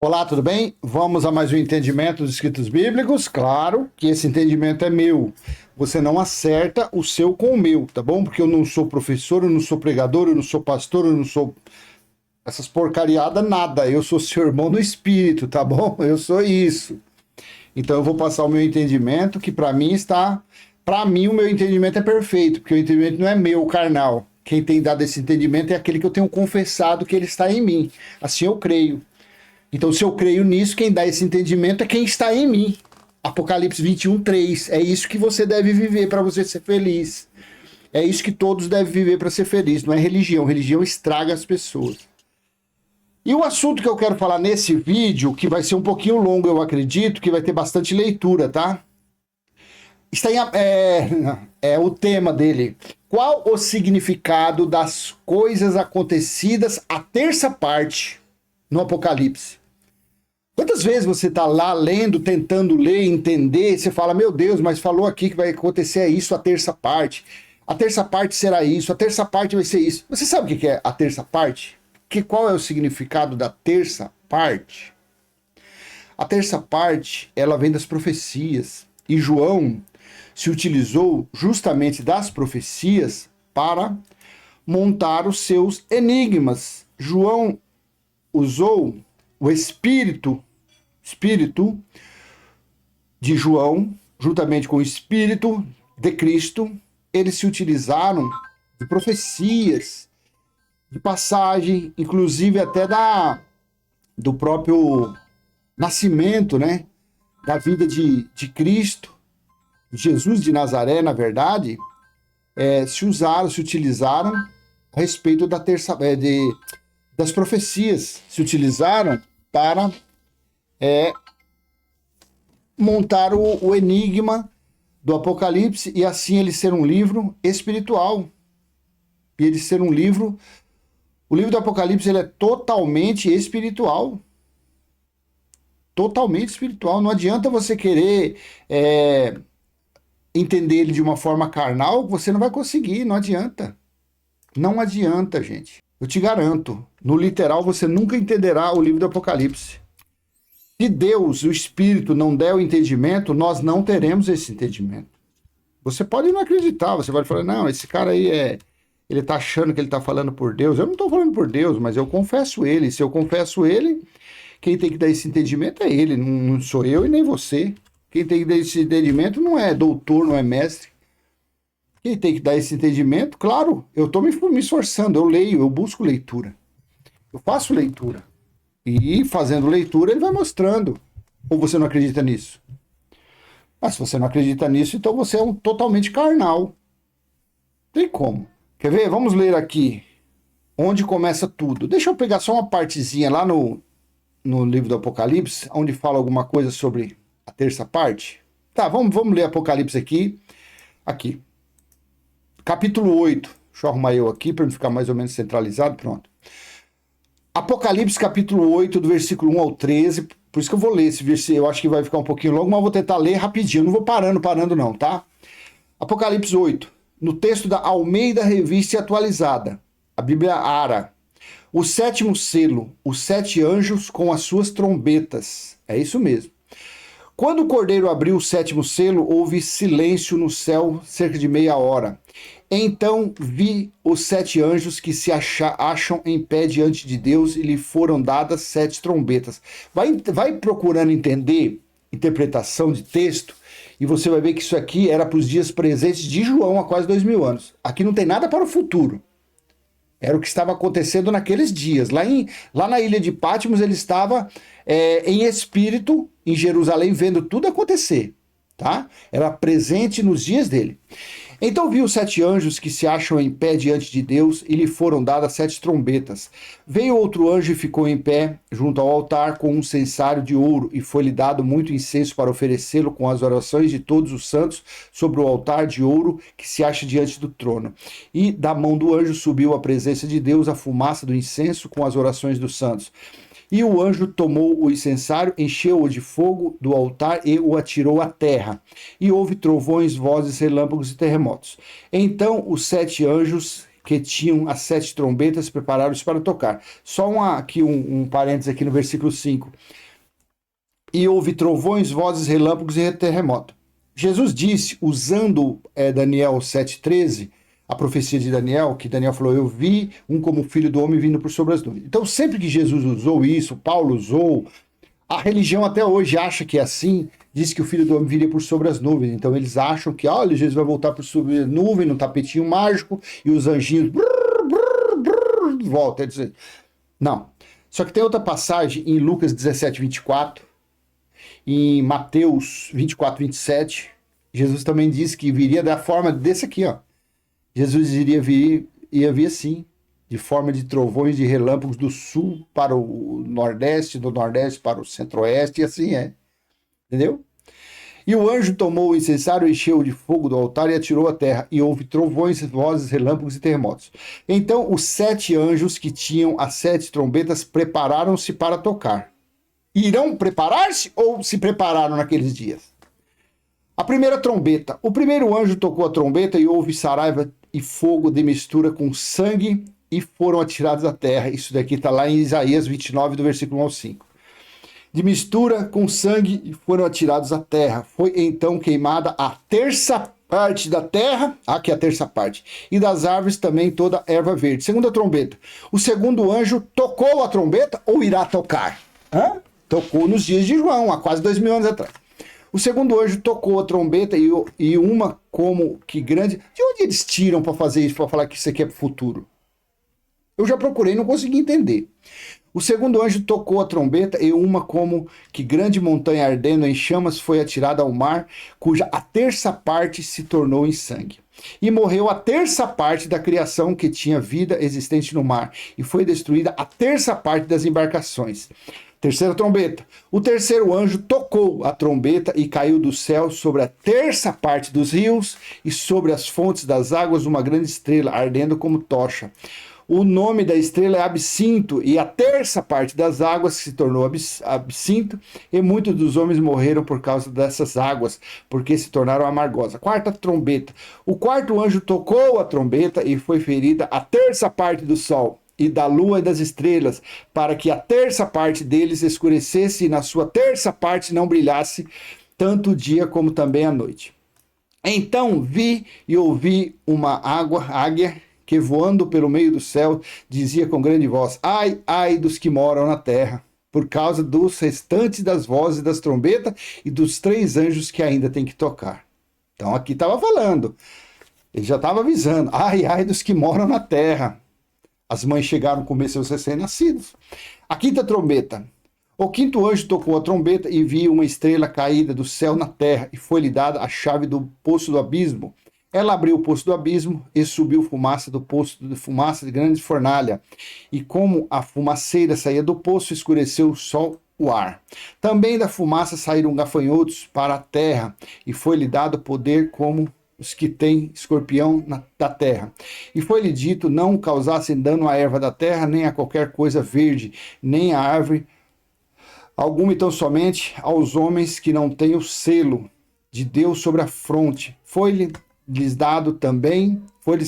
Olá, tudo bem? Vamos a mais um entendimento dos escritos bíblicos. Claro que esse entendimento é meu. Você não acerta o seu com o meu, tá bom? Porque eu não sou professor, eu não sou pregador, eu não sou pastor, eu não sou essas porcariadas, nada. Eu sou seu irmão no espírito, tá bom? Eu sou isso. Então eu vou passar o meu entendimento, que para mim está... Para mim o meu entendimento é perfeito, porque o entendimento não é meu, carnal. Quem tem dado esse entendimento é aquele que eu tenho confessado que ele está em mim. Assim eu creio. Então, se eu creio nisso, quem dá esse entendimento é quem está em mim. Apocalipse 21:3. É isso que você deve viver para você ser feliz. É isso que todos devem viver para ser feliz. Não é religião. Religião estraga as pessoas. E o assunto que eu quero falar nesse vídeo, que vai ser um pouquinho longo, eu acredito, que vai ter bastante leitura, tá? Está é o tema dele. Qual o significado das coisas acontecidas, a terça parte, no Apocalipse? Quantas vezes você está lá lendo, tentando ler, entender, e você fala, meu Deus, mas falou aqui que vai acontecer isso a terça parte. A terça parte será isso, a terça parte vai ser isso. Você sabe o que é a terça parte? Qual é o significado da terça parte? A terça parte, ela vem das profecias. E João se utilizou justamente das profecias para montar os seus enigmas. João usou o Espírito de João, juntamente com o Espírito de Cristo, eles se utilizaram de profecias, de passagem, inclusive até do próprio nascimento, né? Da vida de Cristo, Jesus de Nazaré, na verdade, se utilizaram a respeito da das profecias, se utilizaram para montar o enigma do Apocalipse e assim ele ser um livro espiritual. E ele ser um livro... O livro do Apocalipse ele é totalmente espiritual. Totalmente espiritual. Não adianta você querer entender ele de uma forma carnal, você não vai conseguir, não adianta. Não adianta, gente. Eu te garanto, no literal você nunca entenderá o livro do Apocalipse. Se Deus, o Espírito, não der o entendimento, nós não teremos esse entendimento. Você pode não acreditar, você pode falar, não, esse cara aí ele tá achando que ele tá falando por Deus. Eu não tô falando por Deus, mas eu confesso ele. Se eu confesso ele, quem tem que dar esse entendimento é ele, não sou eu e nem você. Quem tem que dar esse entendimento não é doutor, não é mestre. Quem tem que dar esse entendimento, claro, eu tô me esforçando, eu leio, eu busco leitura. Eu faço leitura. E fazendo leitura, ele vai mostrando. Ou você não acredita nisso? Mas se você não acredita nisso, então você é um totalmente carnal. Tem como. Quer ver? Vamos ler aqui onde começa tudo. Deixa eu pegar só uma partezinha lá no livro do Apocalipse, onde fala alguma coisa sobre a terça parte. Tá, vamos ler Apocalipse aqui. Aqui. Capítulo 8. Deixa eu arrumar eu aqui para ficar mais ou menos centralizado. Pronto. Apocalipse capítulo 8, do versículo 1 ao 13, por isso que eu vou ler esse versículo, eu acho que vai ficar um pouquinho longo, mas eu vou tentar ler rapidinho, eu não vou parando não, tá? Apocalipse 8, no texto da Almeida Revista Atualizada, a Bíblia Ara, o sétimo selo, os 7 anjos com as suas trombetas, é isso mesmo. Quando o Cordeiro abriu o 7º selo, houve silêncio no céu cerca de meia hora. Então vi os 7 anjos que se acham em pé diante de Deus e lhe foram dadas 7 trombetas. Vai procurando entender interpretação de texto e você vai ver que isso aqui era para os dias presentes de João há quase 2000 anos. Aqui não tem nada para o futuro. Era o que estava acontecendo naqueles dias. Lá na ilha de Patmos ele estava em espírito em Jerusalém vendo tudo acontecer. Tá? Era presente nos dias dele. Então viu os 7 anjos que se acham em pé diante de Deus e lhe foram dadas 7 trombetas. Veio outro anjo e ficou em pé junto ao altar com um censário de ouro e foi-lhe dado muito incenso para oferecê-lo com as orações de todos os santos sobre o altar de ouro que se acha diante do trono. E da mão do anjo subiu à presença de Deus a fumaça do incenso com as orações dos santos. E o anjo tomou o incensário, encheu-o de fogo do altar e o atirou à terra. E houve trovões, vozes, relâmpagos e terremotos. Então os 7 anjos que tinham as 7 trombetas, prepararam-se para tocar. Só um parênteses aqui no versículo 5. E houve trovões, vozes, relâmpagos e terremoto. Jesus disse, usando Daniel 7,13, a profecia de Daniel, que Daniel falou, eu vi um como filho do homem vindo por sobre as nuvens. Então, sempre que Jesus usou isso, Paulo usou, a religião até hoje acha que é assim, diz que o filho do homem viria por sobre as nuvens. Então, eles acham que, olha, Jesus vai voltar por sobre a nuvem, num tapetinho mágico, e os anjinhos voltam. Não. Só que tem outra passagem em Lucas 17, 24, em Mateus 24, 27, Jesus também disse que viria da forma desse aqui, ó. Jesus ia vir assim, de forma de trovões e relâmpagos do sul para o nordeste, do nordeste para o centro-oeste, e assim é. Entendeu? E o anjo tomou o incensário, encheu de fogo do altar e atirou à terra, e houve trovões, vozes, relâmpagos e terremotos. Então os 7 anjos que tinham as 7 trombetas prepararam-se para tocar. Irão preparar-se ou se prepararam naqueles dias? A primeira trombeta. O primeiro anjo tocou a trombeta e houve saraiva e fogo de mistura com sangue e foram atirados à terra. Isso daqui está lá em Isaías 29, do versículo 1 ao 5. De mistura com sangue e foram atirados à terra. Foi então queimada a terça parte da terra, aqui é a terça parte, e das árvores também toda a erva verde. Segunda trombeta. O segundo anjo tocou a trombeta ou irá tocar? Tocou nos dias de João, há quase 2000 anos atrás. O segundo anjo tocou a trombeta e uma como que grande... De onde eles tiram para fazer isso, para falar que isso aqui é pro futuro? Eu já procurei e não consegui entender. O segundo anjo tocou a trombeta e uma como que grande montanha ardendo em chamas foi atirada ao mar, cuja a terça parte se tornou em sangue. E morreu a terça parte da criação que tinha vida existente no mar, e foi destruída a terça parte das embarcações. Terceira trombeta. O terceiro anjo tocou a trombeta e caiu do céu sobre a terça parte dos rios e sobre as fontes das águas uma grande estrela, ardendo como tocha. O nome da estrela é Absinto, e a terça parte das águas se tornou absinto, e muitos dos homens morreram por causa dessas águas, porque se tornaram amargosas. Quarta trombeta. O quarto anjo tocou a trombeta e foi ferida a terça parte do sol e da lua e das estrelas, para que a terça parte deles escurecesse e na sua terça parte não brilhasse tanto o dia como também a noite. Então vi e ouvi uma águia, que voando pelo meio do céu, dizia com grande voz, ai, ai dos que moram na terra, por causa dos restantes das vozes das trombetas e dos 3 anjos que ainda tem que tocar. Então aqui estava falando, ele já estava avisando, ai, ai dos que moram na terra. As mães chegaram a comer seus recém-nascidos. A quinta trombeta. O quinto anjo tocou a trombeta e viu uma estrela caída do céu na terra, e foi-lhe dada a chave do poço do abismo. Ela abriu o poço do abismo e subiu fumaça do poço de fumaça de grande fornalha. E como a fumaceira saía do poço, escureceu só o ar. Também da fumaça saíram gafanhotos para a terra, e foi-lhe dado poder como os que têm escorpião da terra. E foi-lhe dito, não causassem dano à erva da terra, nem a qualquer coisa verde, nem a árvore alguma, então somente aos homens que não têm o selo de Deus sobre a fronte. Foi-lhes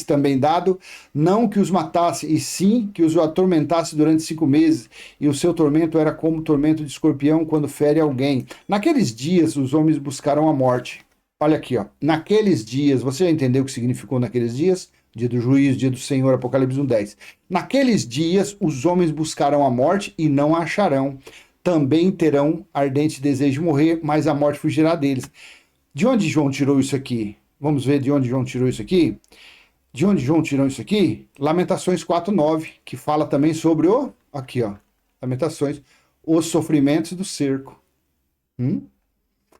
também dado, não que os matasse, e sim que os atormentasse durante 5 meses, e o seu tormento era como o tormento de escorpião quando fere alguém. Naqueles dias os homens buscarão a morte. Olha aqui, ó. Naqueles dias, você já entendeu o que significou naqueles dias? Dia do juízo, dia do Senhor, Apocalipse 1:10. Naqueles dias os homens buscarão a morte e não a acharão. Também terão ardente desejo de morrer, mas a morte fugirá deles. De onde João tirou isso aqui? Vamos ver de onde João tirou isso aqui? De onde João tirou isso aqui? Lamentações 4:9, que fala também sobre aqui, ó. Lamentações, os sofrimentos do cerco.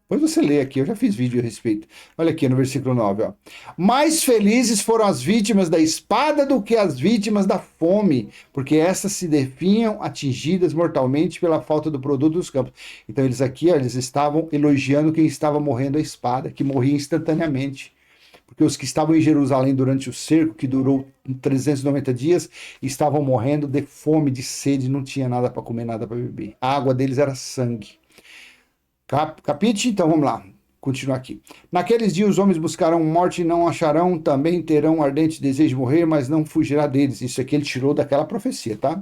Depois você lê aqui, eu já fiz vídeo a respeito. Olha aqui no versículo 9, ó. Mais felizes foram as vítimas da espada do que as vítimas da fome, porque essas se definham atingidas mortalmente pela falta do produto dos campos. Então eles aqui, ó, eles estavam elogiando quem estava morrendo à espada, que morria instantaneamente. Porque os que estavam em Jerusalém durante o cerco, que durou 390 dias, estavam morrendo de fome, de sede, não tinha nada para comer, nada para beber. A água deles era sangue. Capite, então vamos lá. continuar aqui. Naqueles dias os homens buscarão morte e não acharão, também terão ardente desejo de morrer, mas não fugirá deles. Isso aqui ele tirou daquela profecia, tá?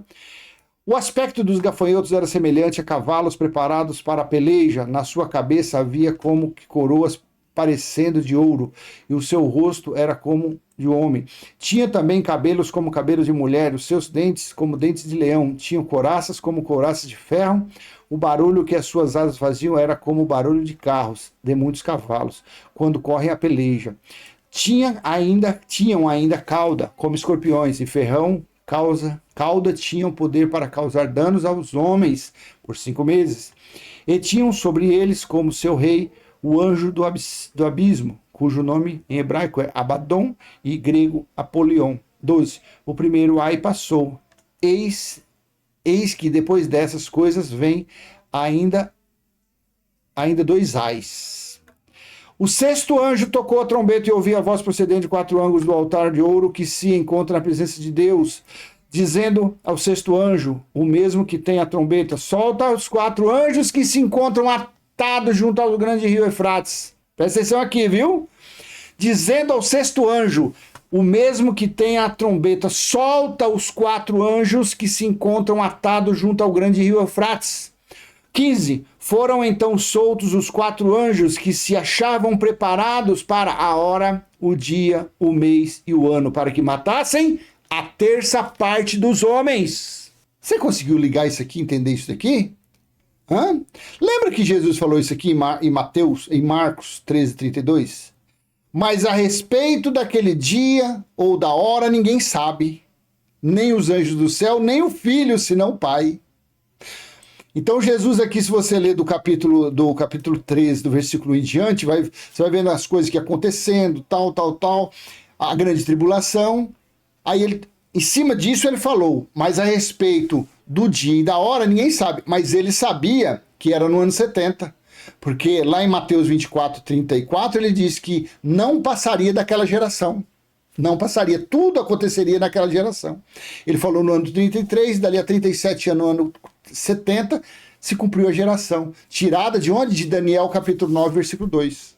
O aspecto dos gafanhotos era semelhante a cavalos preparados para a peleja. Na sua cabeça havia como que coroas parecendo de ouro, e o seu rosto era como de homem. Tinha também cabelos como cabelos de mulher, os seus dentes como dentes de leão. Tinham couraças como couraças de ferro. O barulho que as suas asas faziam era como o barulho de carros, de muitos cavalos, quando correm a peleja. Tinham ainda cauda, como escorpiões, e ferrão cauda tinham poder para causar danos aos homens por 5 meses. E tinham sobre eles como seu rei o anjo do abismo, cujo nome em hebraico é Abaddon e grego Apolion. 12. O primeiro ai passou. Eis que depois dessas coisas vem ainda 2 ais. O 6º anjo tocou a trombeta e ouvi a voz procedente de 4 ângulos do altar de ouro que se encontra na presença de Deus, dizendo ao 6º anjo, o mesmo que tem a trombeta, solta os 4 anjos que se encontram atados junto ao grande rio Eufrates. Presta atenção aqui, viu? Dizendo ao 6º anjo, o mesmo que tem a trombeta, solta os 4 anjos que se encontram atados junto ao grande rio Eufrates. 15. Foram então soltos os 4 anjos que se achavam preparados para a hora, o dia, o mês e o ano, para que matassem a 1/3 parte dos homens. Você conseguiu ligar isso aqui, entender isso daqui? Hã? Lembra que Jesus falou isso aqui em Marcos 13:32? Mas a respeito daquele dia ou da hora ninguém sabe, nem os anjos do céu, nem o Filho, senão o Pai. Então Jesus aqui, se você ler do capítulo 13, do versículo em diante, você vai vendo as coisas que acontecendo, tal, a grande tribulação. Aí ele, em cima disso ele falou, mas a respeito do dia e da hora ninguém sabe, mas ele sabia que era no ano 70. Porque lá em Mateus 24:34 ele diz que não passaria daquela geração. Não passaria, tudo aconteceria naquela geração. Ele falou no ano 33, dali a 37 anos, no ano 70, se cumpriu a geração. Tirada de onde? De Daniel capítulo 9, versículo 2.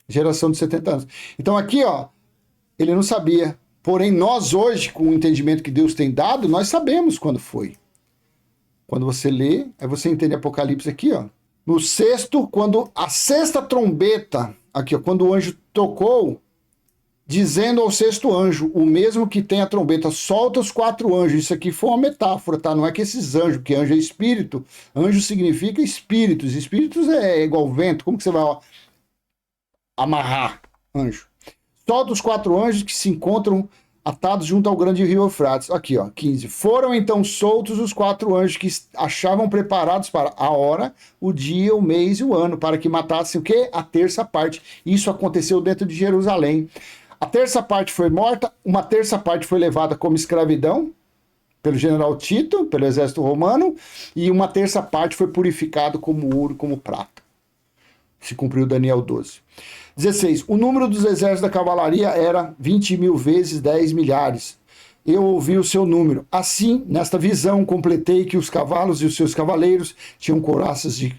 Geração de 70 anos. Então aqui, ó, ele não sabia. Porém, nós hoje, com o entendimento que Deus tem dado, nós sabemos quando foi. Quando você lê, aí você entende Apocalipse aqui, ó. No 6º, quando a 6ª trombeta, aqui, ó, quando o anjo tocou, dizendo ao 6º anjo, o mesmo que tem a trombeta, solta os 4 anjos. Isso aqui foi uma metáfora, tá? Não é que esses anjos, porque anjo é espírito. Anjo significa espíritos. Espíritos é igual vento. Como que você vai amarrar anjo? Solta os 4 anjos que se encontram atados junto ao grande rio Eufrates. Aqui, ó, 15. Foram então soltos os 4 anjos que achavam preparados para a hora, o dia, o mês e o ano, para que matassem o quê? A 1/3 parte. Isso aconteceu dentro de Jerusalém. A 1/3 parte foi morta, uma 1/3 parte foi levada como escravidão pelo general Tito, pelo exército romano, e uma 1/3 parte foi purificado como ouro, como prata. Se cumpriu Daniel 12. 16. O número dos exércitos da cavalaria era 20.000 vezes 10 milhares. Eu ouvi o seu número. Assim, nesta visão, completei que os cavalos e os seus cavaleiros tinham couraças de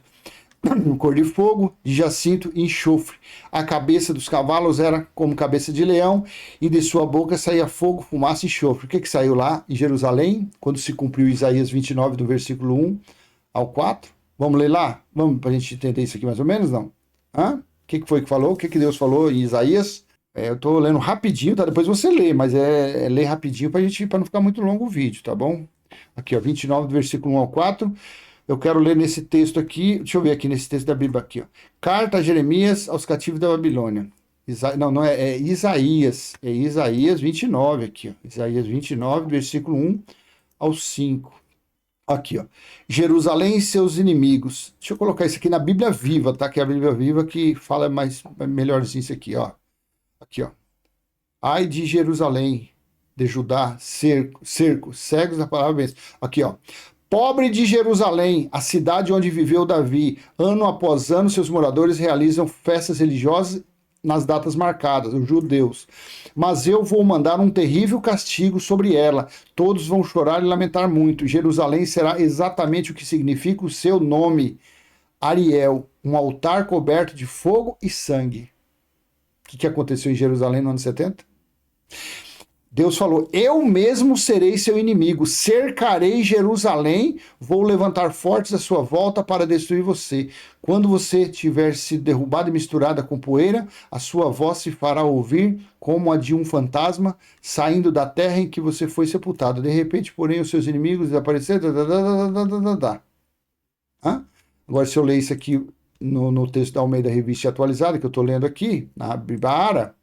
cor de fogo, de jacinto e enxofre. A cabeça dos cavalos era como cabeça de leão, e de sua boca saía fogo, fumaça e enxofre. O que saiu lá em Jerusalém, quando se cumpriu Isaías 29, do versículo 1 ao 4? Vamos ler lá? Vamos, para a gente entender isso aqui mais ou menos, não? O que foi que falou? O que Deus falou em Isaías? Eu estou lendo rapidinho, tá? Depois você lê, mas é ler rapidinho para não ficar muito longo o vídeo, tá bom? Aqui, ó, 29, do versículo 1 ao 4. Eu quero ler nesse texto aqui, deixa eu ver aqui nesse texto da Bíblia aqui, ó. Carta a Jeremias aos cativos da Babilônia. Não é Isaías, é Isaías 29 aqui, ó. Isaías 29, versículo 1 ao 5. Aqui, ó. Jerusalém e seus inimigos. Deixa eu colocar isso aqui na Bíblia Viva, tá? Que é a Bíblia Viva que fala melhorzinho isso aqui, ó. Aqui, ó. Ai de Jerusalém, de Judá, cerco, cegos da palavra mesmo. Aqui, ó. Pobre de Jerusalém, a cidade onde viveu Davi. Ano após ano, seus moradores realizam festas religiosas nas datas marcadas, os judeus. Mas eu vou mandar um terrível castigo sobre ela. Todos vão chorar e lamentar muito. Jerusalém será exatamente o que significa o seu nome, Ariel, um altar coberto de fogo e sangue. O que aconteceu em Jerusalém no ano 70? Deus falou, eu mesmo serei seu inimigo, cercarei Jerusalém, vou levantar fortes à sua volta para destruir você. Quando você tiver sido derrubada e misturada com poeira, a sua voz se fará ouvir como a de um fantasma saindo da terra em que você foi sepultado. De repente, porém, os seus inimigos desapareceram. Agora, se eu ler isso aqui no texto da Almeida Revista Atualizada, que eu estou lendo aqui, na Bibara,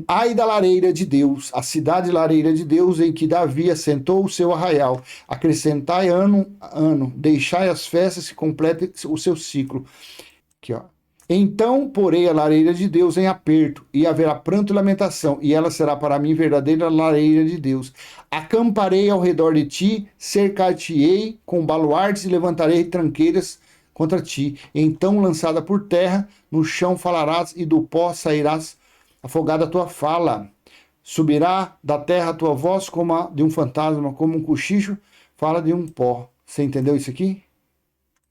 ai da lareira de Deus, a cidade lareira de Deus, em que Davi assentou o seu arraial. Acrescentai ano, deixai as festas que completem o seu ciclo. Aqui, ó. Então porei a lareira de Deus em aperto, e haverá pranto e lamentação, e ela será para mim verdadeira lareira de Deus. Acamparei ao redor de ti, cercar-te-ei com baluartes e levantarei tranqueiras contra ti. Então, lançada por terra, no chão falarás, e do pó sairás afogada a tua fala. Subirá da terra a tua voz como a de um fantasma, como um cochicho, fala de um pó. Você entendeu isso aqui?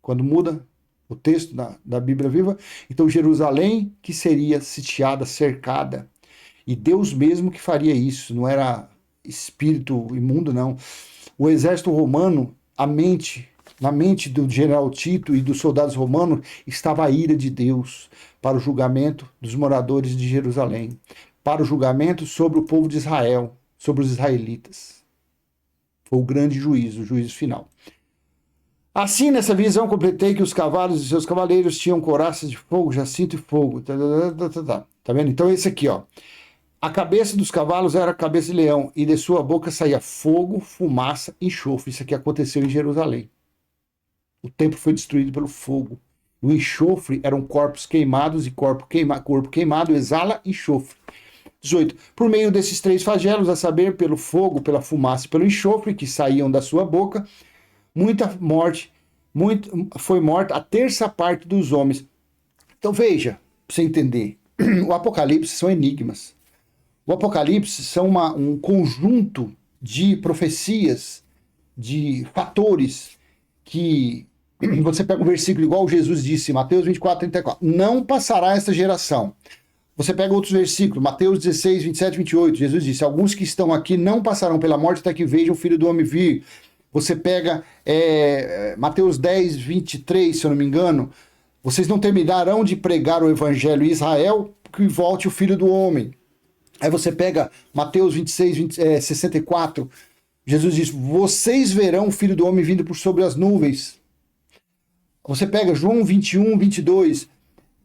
Quando muda o texto da Bíblia Viva. Então, Jerusalém que seria sitiada, cercada. E Deus mesmo que faria isso, não era espírito imundo, não. O exército romano, na mente do general Tito e dos soldados romanos, estava a ira de Deus para o julgamento dos moradores de Jerusalém, para o julgamento sobre o povo de Israel, sobre os israelitas. Foi o grande juízo, o juízo final. Assim, nessa visão, completei que os cavalos e seus cavaleiros tinham couraças de fogo, jacinto e fogo. Tá vendo? Então, esse aqui, ó. A cabeça dos cavalos era a cabeça de leão, e de sua boca saía fogo, fumaça e enxofre. Isso aqui aconteceu em Jerusalém. O templo foi destruído pelo fogo. O enxofre eram corpos queimados, e corpo queimado exala enxofre. 18. Por meio desses três flagelos, a saber, pelo fogo, pela fumaça e pelo enxofre que saíam da sua boca, foi morta a terça parte dos homens. Então veja, para você entender, o Apocalipse são enigmas. O Apocalipse são um conjunto de profecias, de fatores que você pega um versículo igual Jesus disse, Mateus 24, 34, não passará esta geração. Você pega outros versículos, Mateus 16, 27, 28, Jesus disse, alguns que estão aqui não passarão pela morte até que vejam o Filho do Homem vir. Você pega Mateus 10, 23, se eu não me engano, vocês não terminarão de pregar o evangelho em Israel, que volte o Filho do Homem. Aí você pega Mateus 26, 64, Jesus diz, vocês verão o Filho do Homem vindo por sobre as nuvens. Você pega João 21, 22,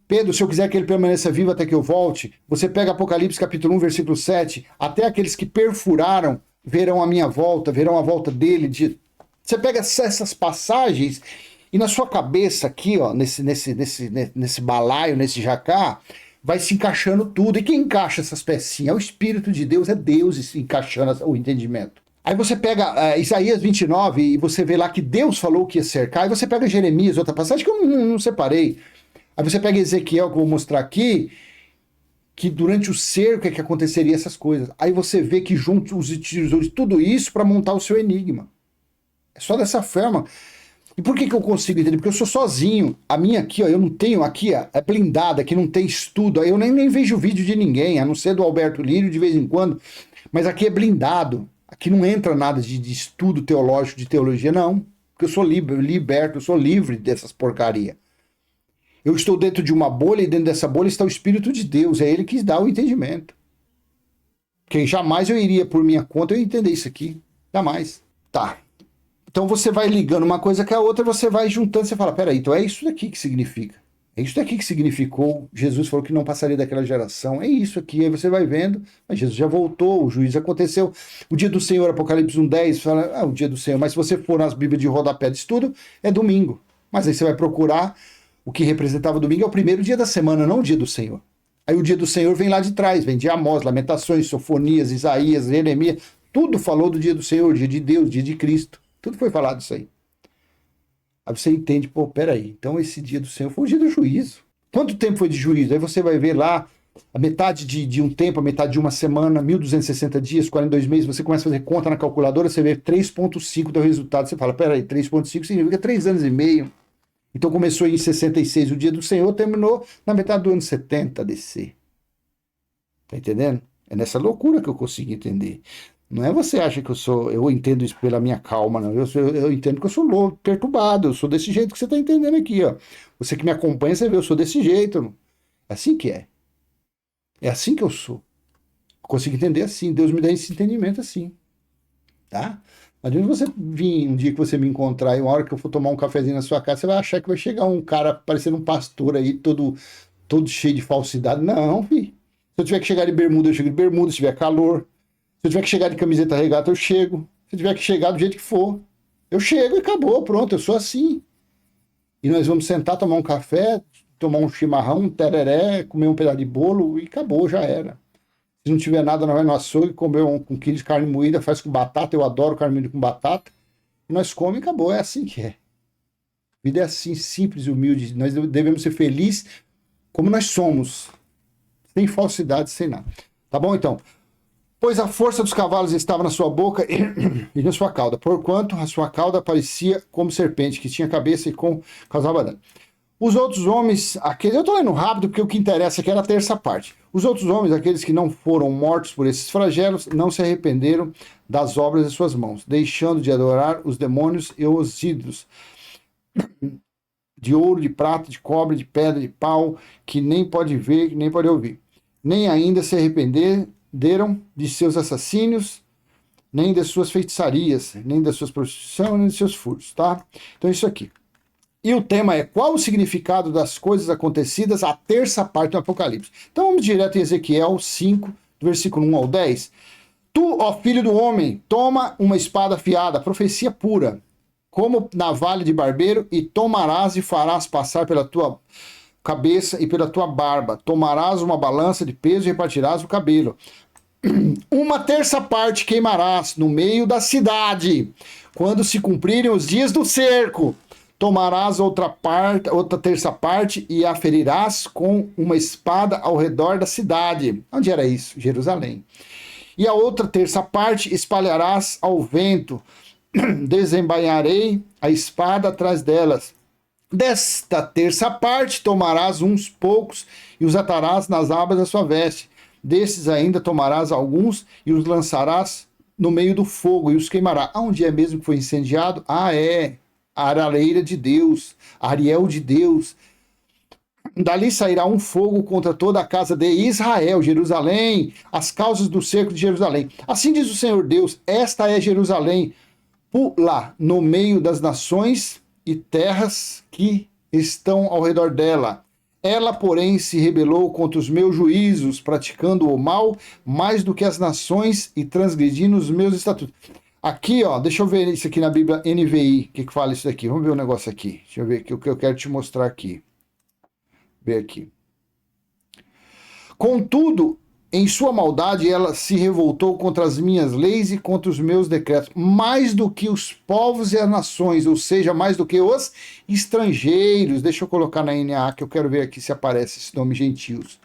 Pedro, se eu quiser que ele permaneça vivo até que eu volte. Você pega Apocalipse capítulo 1, versículo 7, até aqueles que perfuraram verão a minha volta, verão a volta dele. Você pega essas passagens e na sua cabeça aqui, ó, nesse balaio, nesse jacá, vai se encaixando tudo. E quem encaixa essas pecinhas? É o Espírito de Deus, é Deus encaixando o entendimento. Aí você pega Isaías 29 e você vê lá que Deus falou que ia cercar. Aí você pega Jeremias, outra passagem que eu não separei. Aí você pega Ezequiel, que eu vou mostrar aqui, que durante o cerco é que aconteceria essas coisas. Aí você vê que juntos os utilizou de tudo isso para montar o seu enigma. É só dessa forma. E por que eu consigo entender? Porque eu sou sozinho. A minha aqui, ó, eu não tenho aqui, ó, é blindada, que não tem estudo. Aí eu nem vejo vídeo de ninguém, a não ser do Alberto Lírio de vez em quando. Mas aqui é blindado. Aqui não entra nada de estudo teológico, de teologia, não. Porque eu sou liberto, eu sou livre dessas porcaria. Eu estou dentro de uma bolha e dentro dessa bolha está o Espírito de Deus. É ele que dá o entendimento. Porque jamais eu iria por minha conta eu entender isso aqui. Jamais. Tá. Então você vai ligando uma coisa com a outra, você vai juntando, você fala, peraí, então é isso daqui que significa. É isso daqui que significou. Jesus falou que não passaria daquela geração. É isso aqui. Aí você vai vendo, mas Jesus já voltou, o juízo aconteceu. O dia do Senhor, Apocalipse 1:10, fala, o dia do Senhor. Mas se você for nas Bíblias de rodapé de estudo, é domingo. Mas aí você vai procurar o que representava domingo, é o primeiro dia da semana, não o dia do Senhor. Aí o dia do Senhor vem lá de trás, vem de Amós, Lamentações, Sofonias, Isaías, Jeremias, tudo falou do dia do Senhor, dia de Deus, dia de Cristo. Tudo foi falado isso aí. Aí você entende, pô, peraí, então esse dia do Senhor foi o dia do juízo. Quanto tempo foi de juízo? Aí você vai ver lá, a metade de um tempo, a metade de uma semana, 1.260 dias, 42 meses, você começa a fazer conta na calculadora, você vê 3,5 do resultado. Você fala, peraí, 3,5 significa 3 anos e meio. Então começou em 66 o dia do Senhor, terminou na metade do ano 70 DC. Tá entendendo? É nessa loucura que eu consigo entender. Não é você acha que eu entendo isso pela minha calma, não. Eu entendo que eu sou louco, perturbado, eu sou desse jeito que você está entendendo aqui, ó. Você que me acompanha, você vê, eu sou desse jeito. É assim que é. É assim que eu sou. Eu consigo entender assim. Deus me dá esse entendimento assim. Tá? Não adianta você vir um dia que você me encontrar e uma hora que eu for tomar um cafezinho na sua casa, você vai achar que vai chegar um cara parecendo um pastor aí, todo cheio de falsidade. Não, filho. Se eu tiver que chegar de bermuda, eu chego de bermuda, se tiver calor. Se eu tiver que chegar de camiseta regata, eu chego. Se eu tiver que chegar do jeito que for, eu chego e acabou, pronto, eu sou assim. E nós vamos sentar, tomar um café, tomar um chimarrão, um tereré, comer um pedaço de bolo e acabou, já era. Se não tiver nada, nós vamos no açougue, comer um quilo de carne moída, faz com batata, eu adoro carne moída com batata, e nós comemos e acabou, é assim que é. A vida é assim, simples e humilde, nós devemos ser felizes como nós somos, sem falsidade, sem nada. Tá bom, então? Pois a força dos cavalos estava na sua boca e na sua cauda, porquanto a sua cauda parecia como serpente, que tinha cabeça e causava dano. Os outros homens, aqueles, eu estou lendo rápido porque o que interessa aqui era a terça parte. Os outros homens, aqueles que não foram mortos por esses flagelos, não se arrependeram das obras de suas mãos, deixando de adorar os demônios e os ídolos de ouro, de prata, de cobre, de pedra, de pau, que nem pode ver, nem pode ouvir. Nem ainda se arrependeram de seus assassínios, nem das suas feitiçarias, nem das suas prostituições, nem dos seus furtos, tá? Então isso aqui. E o tema é qual o significado das coisas acontecidas, a terça parte do Apocalipse. Então vamos direto em Ezequiel 5, do versículo 1 ao 10. Tu, ó filho do homem, toma uma espada afiada, profecia pura, como navalha de barbeiro, e tomarás e farás passar pela tua cabeça e pela tua barba. Tomarás uma balança de peso e repartirás o cabelo. Uma terça parte queimarás no meio da cidade, quando se cumprirem os dias do cerco. Tomarás outra terça parte e a ferirás com uma espada ao redor da cidade. Onde era isso? Jerusalém. E a outra terça parte espalharás ao vento. Desembainharei a espada atrás delas. Desta terça parte tomarás uns poucos e os atarás nas abas da sua veste. Desses ainda tomarás alguns e os lançarás no meio do fogo e os queimará. Aonde é mesmo que foi incendiado? É a araleira de Deus, Ariel de Deus. Dali sairá um fogo contra toda a casa de Israel, Jerusalém, as causas do cerco de Jerusalém. Assim diz o Senhor Deus, esta é Jerusalém, lá no meio das nações e terras que estão ao redor dela. Ela, porém, se rebelou contra os meus juízos, praticando o mal mais do que as nações e transgredindo os meus estatutos. Aqui, ó, deixa eu ver isso aqui na Bíblia NVI, o que fala isso daqui. Vamos ver um negócio aqui. Deixa eu ver o que eu quero te mostrar aqui. Ver aqui. Contudo, em sua maldade, ela se revoltou contra as minhas leis e contra os meus decretos, mais do que os povos e as nações, ou seja, mais do que os estrangeiros. Deixa eu colocar na NA, que eu quero ver aqui se aparece esse nome, gentios.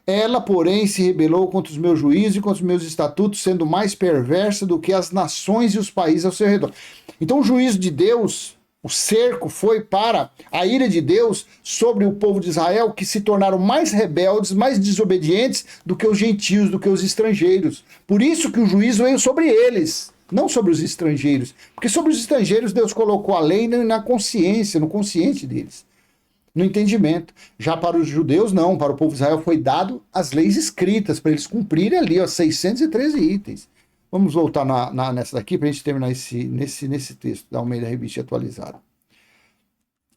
Ela, porém, se rebelou contra os meus juízos e contra os meus estatutos, sendo mais perversa do que as nações e os países ao seu redor. Então, o juízo de Deus, o cerco, foi para a ira de Deus sobre o povo de Israel, que se tornaram mais rebeldes, mais desobedientes do que os gentios, do que os estrangeiros. Por isso que o juízo veio sobre eles, não sobre os estrangeiros. Porque sobre os estrangeiros Deus colocou a lei na consciência, no consciente deles, no entendimento. Já para os judeus, não. Para o povo de Israel foi dado as leis escritas, para eles cumprirem ali, ó, 613 itens. Vamos voltar nessa daqui para a gente terminar nesse texto da Almeida Revista Atualizada.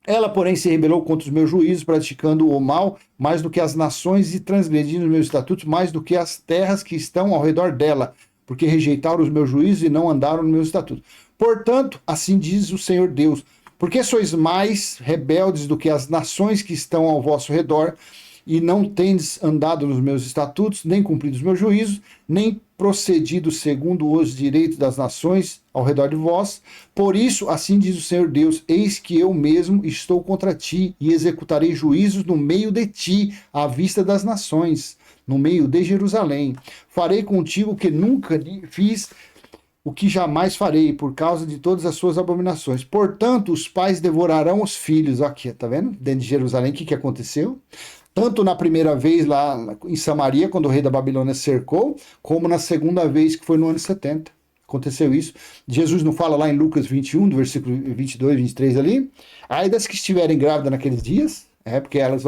Ela, porém, se rebelou contra os meus juízos, praticando o mal mais do que as nações e transgredindo os meus estatutos mais do que as terras que estão ao redor dela, porque rejeitaram os meus juízos e não andaram nos meus estatutos. Portanto, assim diz o Senhor Deus, porque sois mais rebeldes do que as nações que estão ao vosso redor, e não tendes andado nos meus estatutos, nem cumprido os meus juízos, nem procedido segundo os direitos das nações ao redor de vós. Por isso, assim diz o Senhor Deus, eis que eu mesmo estou contra ti, e executarei juízos no meio de ti, à vista das nações, no meio de Jerusalém. Farei contigo o que nunca fiz, o que jamais farei, por causa de todas as suas abominações. Portanto, os pais devorarão os filhos. Aqui, tá vendo? Dentro de Jerusalém, o que aconteceu? Tanto na primeira vez lá em Samaria, quando o rei da Babilônia cercou, como na segunda vez, que foi no ano 70. Aconteceu isso. Jesus não fala lá em Lucas 21, do versículo 22, 23 ali? Ai das que estiverem grávidas naqueles dias, porque elas,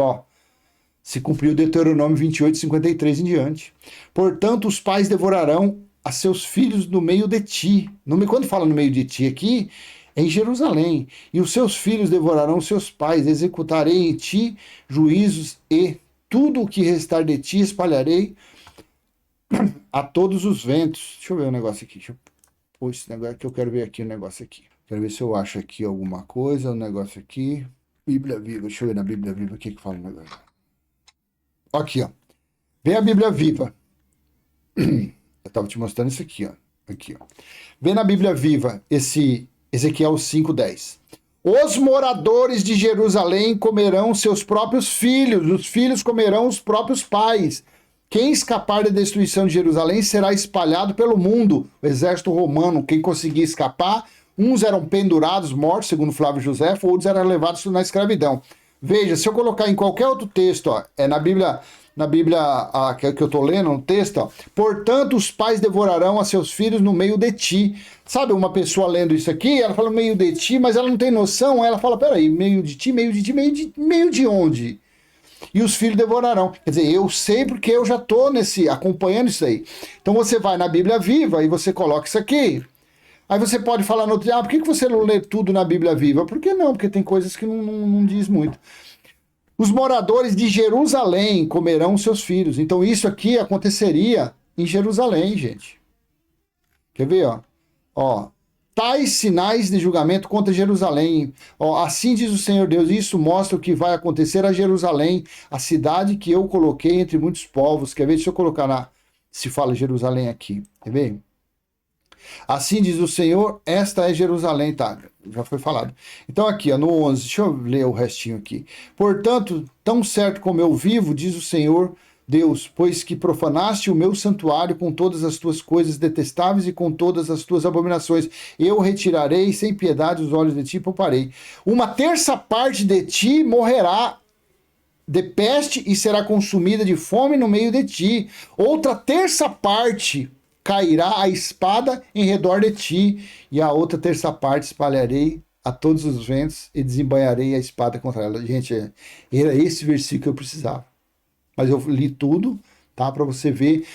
se cumpriu Deuteronômio 28, 53 em diante. Portanto, os pais devorarão a seus filhos no meio de ti. Quando fala no meio de ti aqui, é em Jerusalém. E os seus filhos devorarão seus pais. Executarei em ti juízos e tudo o que restar de ti espalharei a todos os ventos. Deixa eu ver um negócio aqui. Deixa eu pôr esse negócio que eu quero ver aqui um negócio aqui. Quero ver se eu acho aqui alguma coisa, um negócio aqui. Bíblia Viva. Deixa eu ver na Bíblia Viva o que fala o negócio. Aqui, vem a Bíblia Viva. Eu estava te mostrando isso aqui, Aqui, Vem na Bíblia Viva esse Ezequiel 5:10. Os moradores de Jerusalém comerão seus próprios filhos, os filhos comerão os próprios pais. Quem escapar da destruição de Jerusalém será espalhado pelo mundo. O exército romano, quem conseguir escapar, uns eram pendurados, mortos, segundo Flávio José, outros eram levados na escravidão. Veja, se eu colocar em qualquer outro texto, na Bíblia que eu estou lendo, no texto, portanto os pais devorarão a seus filhos no meio de ti. Sabe, uma pessoa lendo isso aqui, ela fala meio de ti, mas ela não tem noção, ela fala, peraí, meio de ti, meio de onde? E os filhos devorarão. Quer dizer, eu sei porque eu já estou acompanhando isso aí. Então você vai na Bíblia Viva e você coloca isso aqui. Aí você pode falar no outro dia, por que você não lê tudo na Bíblia Viva? Por que não? Porque tem coisas que não diz muito. Os moradores de Jerusalém comerão seus filhos. Então isso aqui aconteceria em Jerusalém, gente. Quer ver, tais sinais de julgamento contra Jerusalém. Assim diz o Senhor Deus, isso mostra o que vai acontecer a Jerusalém, a cidade que eu coloquei entre muitos povos. Quer ver? Deixa eu colocar se fala Jerusalém aqui. Quer ver? Assim diz o Senhor, esta é Jerusalém, tá? Já foi falado. Então aqui, no 11, deixa eu ler o restinho aqui. Portanto, tão certo como eu vivo, diz o Senhor Deus, pois que profanaste o meu santuário com todas as tuas coisas detestáveis e com todas as tuas abominações, eu retirarei sem piedade os olhos de ti e pouparei. Uma terça parte de ti morrerá de peste e será consumida de fome no meio de ti. Outra terça parte cairá a espada em redor de ti, e a outra terça parte espalharei a todos os ventos e desembanharei a espada contra ela. Gente, era esse versículo que eu precisava. Mas eu li tudo, tá? Para você ver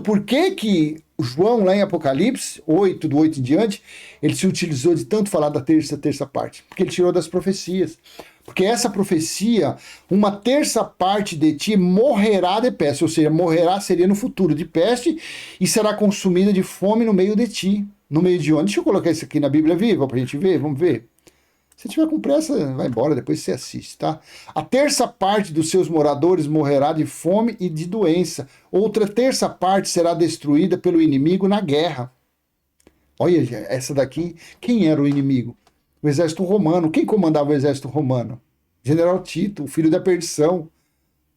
por que João, lá em Apocalipse 8, do 8 em diante, ele se utilizou de tanto falar da terça parte. Porque ele tirou das profecias. Porque essa profecia, uma terça parte de ti morrerá de peste, ou seja, morrerá seria no futuro de peste e será consumida de fome no meio de ti. No meio de onde? Deixa eu colocar isso aqui na Bíblia Viva pra gente ver, vamos ver. Se tiver com pressa, vai embora, depois você assiste, tá? A terça parte dos seus moradores morrerá de fome e de doença. Outra terça parte será destruída pelo inimigo na guerra. Olha, essa daqui, quem era o inimigo? O exército romano. Quem comandava o exército romano? General Tito, o filho da perdição.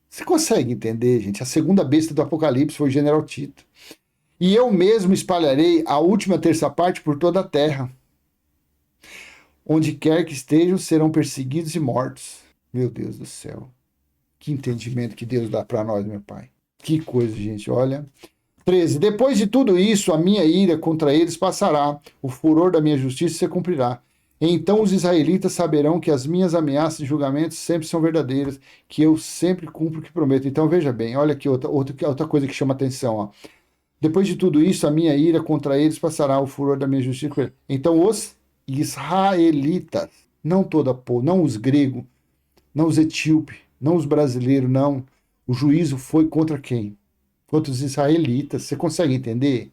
Você consegue entender, gente? A segunda besta do Apocalipse foi o General Tito. E eu mesmo espalharei a última terça parte por toda a terra. Onde quer que estejam, serão perseguidos e mortos. Meu Deus do céu. Que entendimento que Deus dá para nós, meu Pai. Que coisa, gente. Olha. 13. Depois de tudo isso, a minha ira contra eles passará. O furor da minha justiça se cumprirá. Então os israelitas saberão que as minhas ameaças e julgamentos sempre são verdadeiras, que eu sempre cumpro o que prometo. Então veja bem, olha aqui outra coisa que chama atenção. Depois de tudo isso, a minha ira contra eles passará, o furor da minha justiça. Então os israelitas, não toda povo, não os gregos, não os etíopes, não os brasileiros, não. O juízo foi contra quem? Contra os israelitas. Você consegue entender?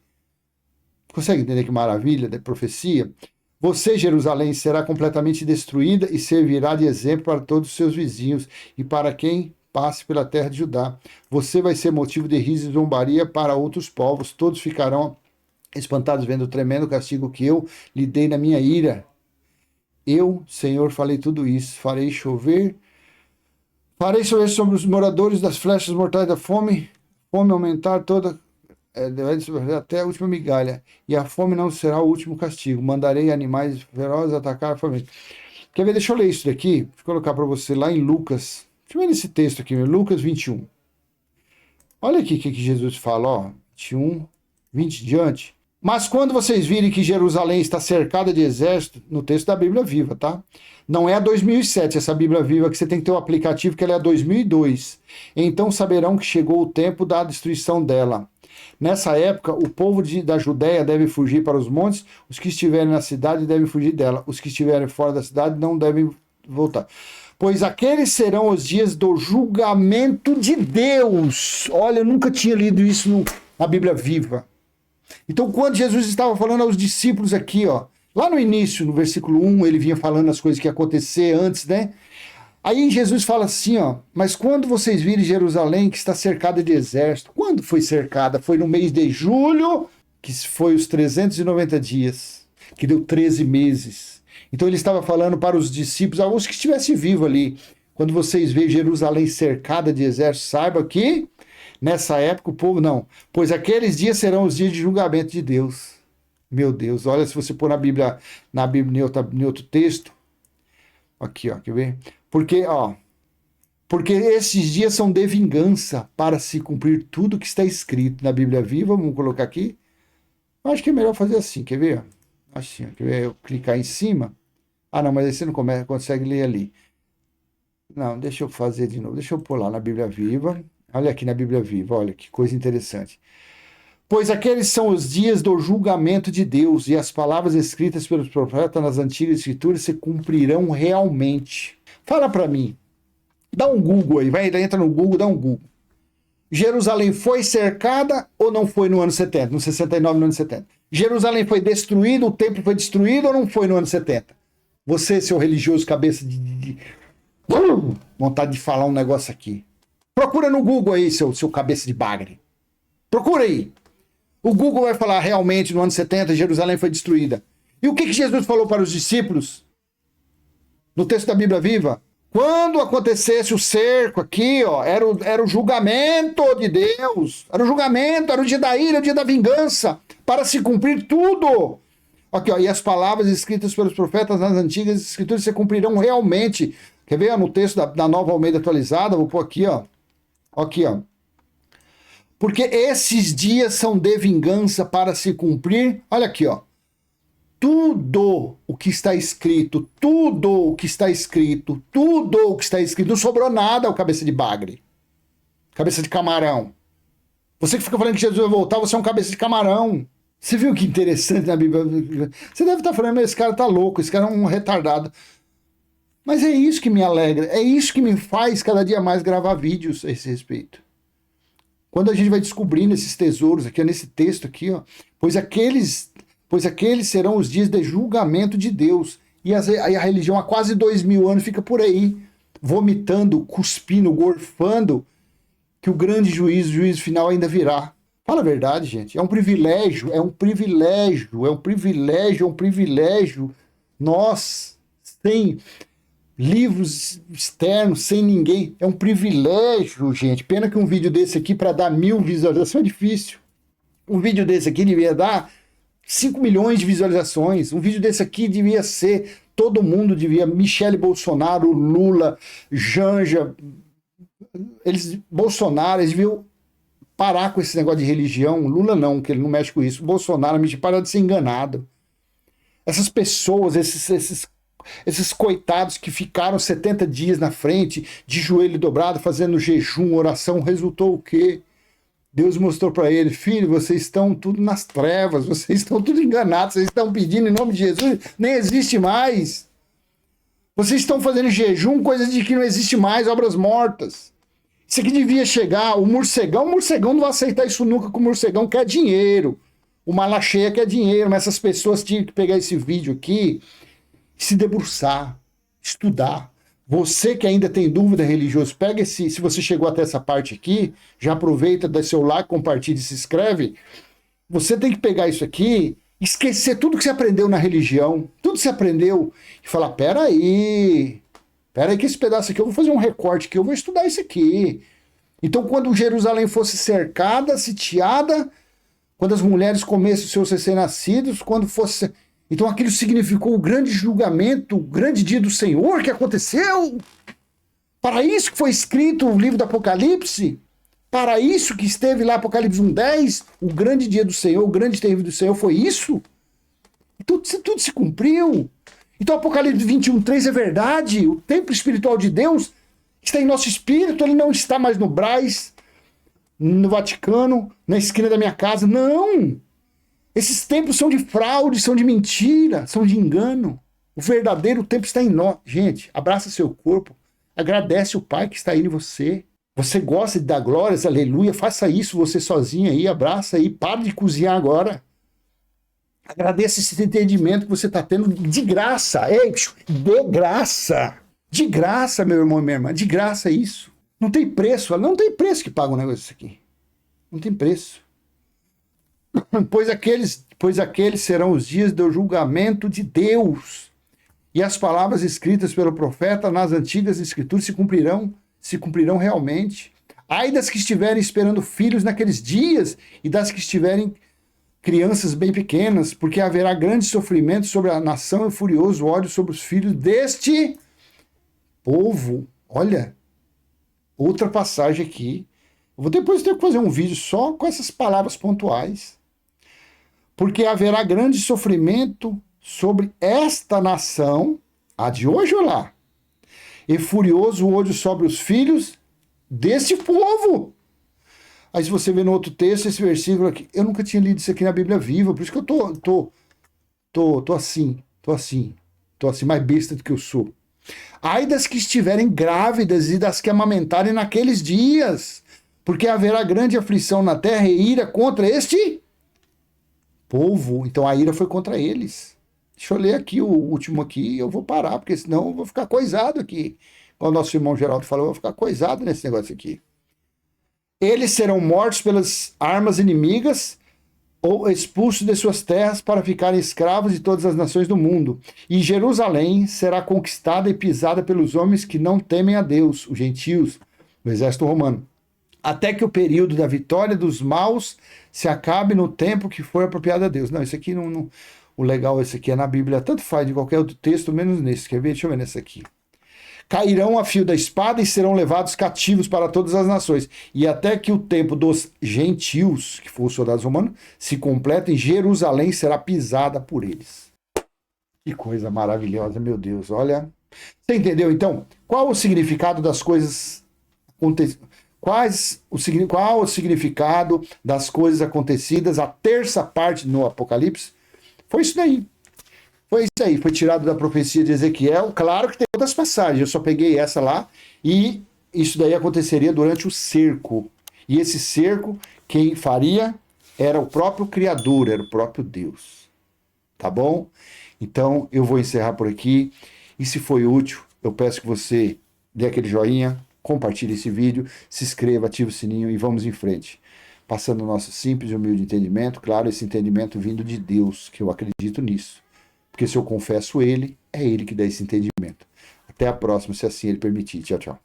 Consegue entender que maravilha da profecia? Você, Jerusalém, será completamente destruída e servirá de exemplo para todos os seus vizinhos e para quem passe pela terra de Judá. Você vai ser motivo de riso e zombaria para outros povos. Todos ficarão espantados vendo o tremendo castigo que eu lhe dei na minha ira. Eu, Senhor, falei tudo isso. Farei chover sobre os moradores das flechas mortais da fome aumentar toda até a última migalha, e a fome não será o último castigo. Mandarei animais ferozes atacar a família. Quer ver? Deixa eu ler isso daqui, deixa eu colocar para você lá em Lucas. Deixa eu ver nesse texto aqui, Lucas 21. Olha aqui o que Jesus fala, ó, 21, 20 diante. Mas quando vocês virem que Jerusalém está cercada de exército, no texto da Bíblia Viva, tá? Não é a 2007, essa Bíblia Viva, que você tem que ter o aplicativo, que ela é a 2002. Então saberão que chegou o tempo da destruição dela. Nessa época, o povo da Judéia deve fugir para os montes, os que estiverem na cidade devem fugir dela, os que estiverem fora da cidade não devem voltar. Pois aqueles serão os dias do julgamento de Deus. Olha, eu nunca tinha lido isso na Bíblia Viva. Então, quando Jesus estava falando aos discípulos aqui, ó, lá no início, no versículo 1, ele vinha falando as coisas que iam acontecer antes, né? Aí Jesus fala assim, ó, mas quando vocês virem Jerusalém que está cercada de exército, quando foi cercada? Foi no mês de julho, que foi os 390 dias, que deu 13 meses. Então ele estava falando para os discípulos, alguns que estivessem vivos ali, quando vocês veem Jerusalém cercada de exército, saiba que nessa época o povo não, pois aqueles dias serão os dias de julgamento de Deus. Meu Deus, olha, se você pôr na Bíblia em outro texto, aqui, ó, quer ver? Porque esses dias são de vingança para se cumprir tudo que está escrito na Bíblia Viva. Vamos colocar aqui. Acho que é melhor fazer assim, quer ver? Assim, quer ver? Eu clicar em cima. Ah, não, mas aí você não consegue ler ali. Não, deixa eu fazer de novo. Deixa eu pôr lá na Bíblia Viva. Olha aqui na Bíblia Viva, olha que coisa interessante. Pois aqueles são os dias do julgamento de Deus, e as palavras escritas pelos profetas nas antigas escrituras se cumprirão realmente. Fala para mim. Dá um Google aí, vai, entra no Google, dá um Google. Jerusalém foi cercada ou não foi no ano 70? No 69, no ano 70. Jerusalém foi destruída, o templo foi destruído ou não foi no ano 70? Você, seu religioso, cabeça de vontade de falar um negócio aqui. Procura no Google aí, seu cabeça de bagre. Procura aí. O Google vai falar realmente no ano 70 Jerusalém foi destruída. E o que Jesus falou para os discípulos? No texto da Bíblia Viva? Quando acontecesse o cerco aqui, ó, era o julgamento de Deus. Era o julgamento, era o dia da ira, o dia da vingança, para se cumprir tudo. Aqui, ó, e as palavras escritas pelos profetas nas antigas escrituras se cumprirão realmente. Quer ver? Ó, no texto da Nova Almeida atualizada, vou pôr aqui, ó. Aqui, ó. Porque esses dias são de vingança para se cumprir. Olha aqui, ó. Tudo o que está escrito, tudo o que está escrito, tudo o que está escrito, não sobrou nada, o cabeça de bagre. Cabeça de camarão. Você que fica falando que Jesus vai voltar, você é um cabeça de camarão. Você viu que interessante na Bíblia? Você deve estar falando, esse cara tá louco, esse cara é um retardado. Mas é isso que me alegra, é isso que me faz cada dia mais gravar vídeos a esse respeito. Quando a gente vai descobrindo esses tesouros aqui, nesse texto aqui, ó, pois aqueles serão os dias de julgamento de Deus. E a religião há quase 2000 anos fica por aí, vomitando, cuspindo, gorfando, que o grande juízo final ainda virá. Fala a verdade, gente. É um privilégio, é um privilégio, é um privilégio, é um privilégio. Nós, sem livros externos, sem ninguém, é um privilégio, gente. Pena que um vídeo desse aqui, para dar 1000 visualizações, é difícil. Um vídeo desse aqui devia dar 5 milhões de visualizações. Um vídeo desse aqui devia ser, todo mundo devia, Michele Bolsonaro, Lula, Janja, Bolsonaro, eles deviam parar com esse negócio de religião. Lula não, que ele não mexe com isso. Bolsonaro, para de ser enganado. Essas pessoas, esses coitados que ficaram 70 dias na frente, de joelho dobrado, fazendo jejum, oração, resultou o quê? Deus mostrou para ele, filho, vocês estão tudo nas trevas, vocês estão tudo enganados, vocês estão pedindo em nome de Jesus, nem existe mais. Vocês estão fazendo jejum, coisa de que não existe mais, obras mortas. Isso aqui devia chegar, o morcegão não vai aceitar isso nunca, que o morcegão quer dinheiro. O mala cheia quer dinheiro, mas essas pessoas tinham que pegar esse vídeo aqui e se debruçar, estudar. Você que ainda tem dúvida religiosa, pega se você chegou até essa parte aqui, já aproveita, dá seu like, compartilha e se inscreve. Você tem que pegar isso aqui, esquecer tudo que você aprendeu na religião, tudo que você aprendeu, e falar, peraí que esse pedaço aqui eu vou fazer um recorte aqui, eu vou estudar isso aqui. Então quando Jerusalém fosse cercada, sitiada, quando as mulheres comessem os seus recém-nascidos, quando fosse... Então aquilo significou o grande julgamento, o grande dia do Senhor que aconteceu. Para isso que foi escrito o livro do Apocalipse, para isso que esteve lá Apocalipse 1:10, o grande dia do Senhor, o grande terrível do Senhor, foi isso? Então tudo se cumpriu. Então Apocalipse 21:3 é verdade, o templo espiritual de Deus está em nosso espírito, ele não está mais no Brás, no Vaticano, na esquina da minha casa, não! Esses templos são de fraude, são de mentira, são de engano. O verdadeiro templo está em nós. Gente, abraça seu corpo, agradece o Pai que está aí em você. Você gosta de dar glórias, aleluia, faça isso você sozinho aí, abraça aí, para de cozinhar agora. Agradeça esse entendimento que você está tendo de graça. Ei, de graça. De graça, meu irmão e minha irmã, de graça isso. Não tem preço, não tem preço que paga um negócio desse aqui. Não tem preço. Pois aqueles serão os dias do julgamento de Deus. E as palavras escritas pelo profeta nas antigas escrituras se cumprirão realmente. Ai das que estiverem esperando filhos naqueles dias, e das que estiverem crianças bem pequenas, porque haverá grande sofrimento sobre a nação e furioso ódio sobre os filhos deste povo. Olha, outra passagem aqui. Eu vou depois ter que fazer um vídeo só com essas palavras pontuais. Porque haverá grande sofrimento sobre esta nação, a de hoje ou lá, e furioso ódio sobre os filhos desse povo. Aí se você vê no outro texto, esse versículo aqui, eu nunca tinha lido isso aqui na Bíblia Viva, por isso que eu tô assim, mais besta do que eu sou. Ai das que estiverem grávidas e das que amamentarem naqueles dias, porque haverá grande aflição na terra e ira contra este povo. Então a ira foi contra eles. Deixa eu ler aqui o último aqui e eu vou parar, porque senão eu vou ficar coisado aqui. Como o nosso irmão Geraldo falou, eu vou ficar coisado nesse negócio aqui. Eles serão mortos pelas armas inimigas ou expulsos de suas terras para ficarem escravos de todas as nações do mundo. E Jerusalém será conquistada e pisada pelos homens que não temem a Deus, os gentios, o exército romano. Até que o período da vitória dos maus se acabe no tempo que foi apropriado a Deus. Não, isso aqui não... O legal, esse aqui é na Bíblia, tanto faz de qualquer outro texto, menos nesse. Quer ver? Deixa eu ver nesse aqui. Cairão a fio da espada e serão levados cativos para todas as nações. E até que o tempo dos gentios, que foram os soldados romanos, se complete, Jerusalém será pisada por eles. Que coisa maravilhosa, meu Deus. Olha. Você entendeu, então? Qual o significado das coisas acontecidas? Qual o significado das coisas acontecidas? A terça parte no Apocalipse foi isso daí. Foi isso aí, foi tirado da profecia de Ezequiel. Claro que tem outras passagens, eu só peguei essa lá. E isso daí aconteceria durante o cerco. E esse cerco, quem faria era o próprio Criador, era o próprio Deus. Tá bom? Então, eu vou encerrar por aqui. E se foi útil, eu peço que você dê aquele joinha, compartilhe esse vídeo, se inscreva, ative o sininho e vamos em frente. Passando o nosso simples e humilde entendimento, claro, esse entendimento vindo de Deus, que eu acredito nisso. Porque se eu confesso ele, é ele que dá esse entendimento. Até a próxima, se assim ele permitir. Tchau, tchau.